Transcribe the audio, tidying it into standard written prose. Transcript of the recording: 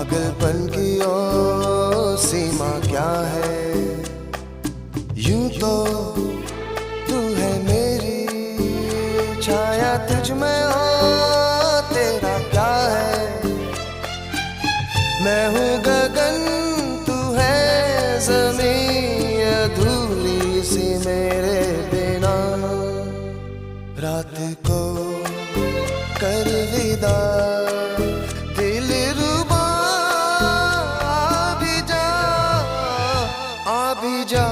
पागलपन की ओ सीमा क्या है। यूं तो तू है मेरी छाया, तुझ में ओ तेरा क्या है। मैं हूँ गगन तू है ज़मीं, अधूरी सी मेरे बिना। रात को कर विदा दिलरुबा, आ भी जा, आ भी जा।